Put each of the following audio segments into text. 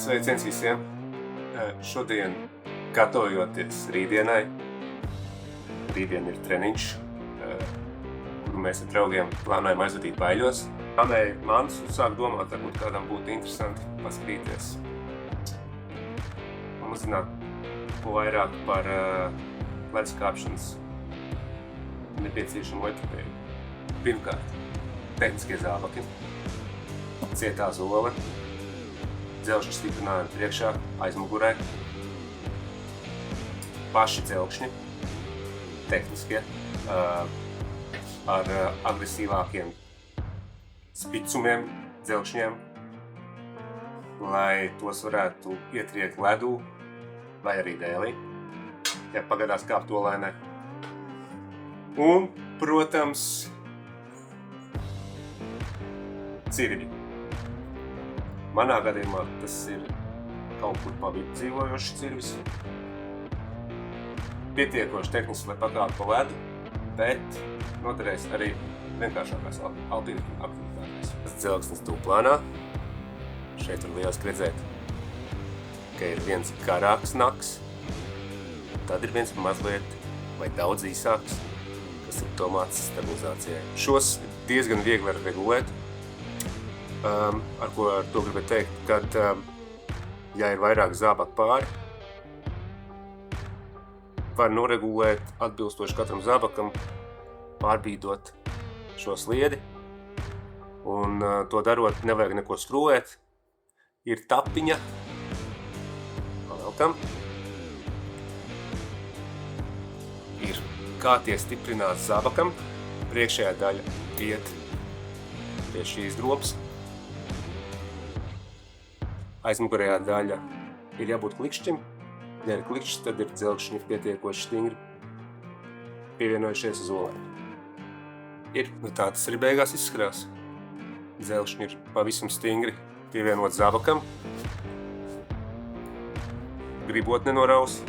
Sveiciens visiem! Šodien, gatavojoties rītdienai, rītdien ir treniņš, kuru mēs ar draugiem plānojam aizvadīt Baiļos. Manai mans sāk domāt, varbūt kādam būtu interesanti paskatīties un uzzināt ko vairāk par ledskāpšanas nepieciešamo ekipēju. Pirmkārt, tehniskie zābaki, cietā zole, dzelžņu stiprinājumi priekšā, aizmugurē, paši dzelkšņi, tehniskie, ar agresīvākiem spicumiem, dzelkšņiem, lai tos varētu ietriekt ledū vai arī dēlī, ja pagadās kāpt olēnē. Un, protams, cirvi. Manā gadījumā tas ir kaut kur pa vidu dzīvojošs cirvis. Pietiekoši tehniski, lai pakāptu pa ledu, bet noderēs arī vienkāršākās alpīnu aktivitātēs. Tas dzelksnis tūplānā. Šeit var lieliski redzēt, ka ir viens garāks naks, tad ir viens mazliet vai daudz īsāks, kas ir domāts stabilizācijai. Šos diezgan viegli var regulēt. Ar to gribētu teikt, kad, ja ir vairāk zābaku pāri, var noregulēt atbilstoši katram zābakam, pārbīdot šo sliedi. Un to darot, nevajag neko strūlēt. Ir tapiņa, pavelkam. Ir kātie stiprināt zābakam. Priekšējā daļa iet pie šīs drobas. Aizmugurējā daļa ir jābūt klikšķim. Ja ir klikšķis, tad ir dzelkšņi pietiekoši stingri pievienojušies uz olēm. Tā tas arī beigās izskatās. Dzelkšņi ir pavisam stingri pievienot zābakam. Gribot nenoraus,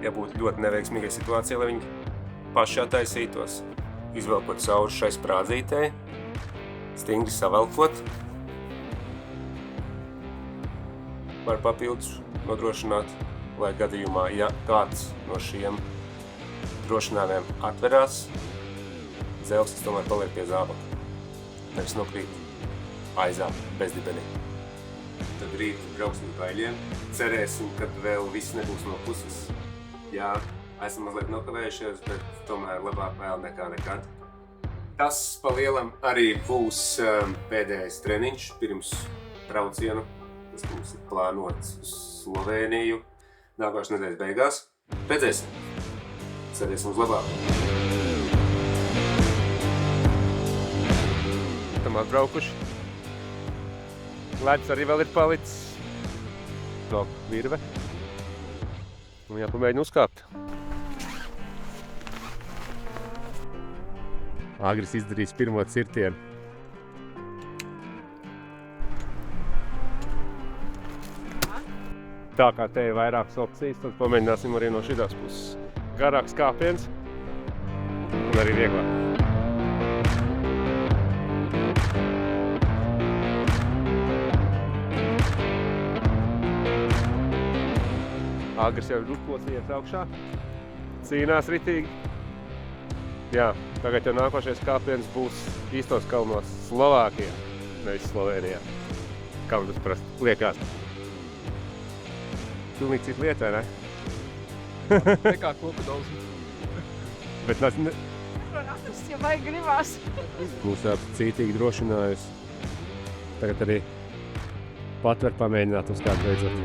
jābūt ļoti neveiksmīgai situācijai, lai viņi paši attaisītos. Izvelkot cauri šai sprādzītei, stingri savelkot. Var papildus nodrošināt, lai gadījumā, ja kāds no šiem drošinājumiem atverās, dzelksnis tomēr paliek pie zābaka. Nevis nokrīt aizā bezdibenī. Tad rīt brauksim Baiļiem. Cerēsim, ka vēl viss nebūs no puses. Jā, esam mazliet nokavējušies, bet tomēr labāk vēl nekā nekad. Tas pa lielam arī būs pēdējais treniņš pirms braucienu. Tas mums ir plānots uz Slovēniju nākošās nedēļas beigās. Redzēsim! Cerēsim uz labāku! Tam atbraukuši. Ledus arī vēl ir palicis. Vēl virve. Un jāpamēģina uzkāpt. Agris izdarīs pirmo cirtienu. Tā kā te ir vairākas opcijas, tad pamēģināsim arī no šitās puses. Garāks kāpiens un arī vieglāk. Agris jau ir uzplosījies augšā, cīnās ritīgi. Jā, tagad jau nākošais kāpiens būs īstos kalnos Slovākijā, nevis Slovēnijā. Kā man tas prast liekas? Pilnīgi cita lieta, vai ne? Nekā koku daudz. Bet tas ne... Var atrast, ja vajag gribās. Mūs cītīgi drošinājusi. Tagad arī patver pamēģināt uzkāpt beidzot.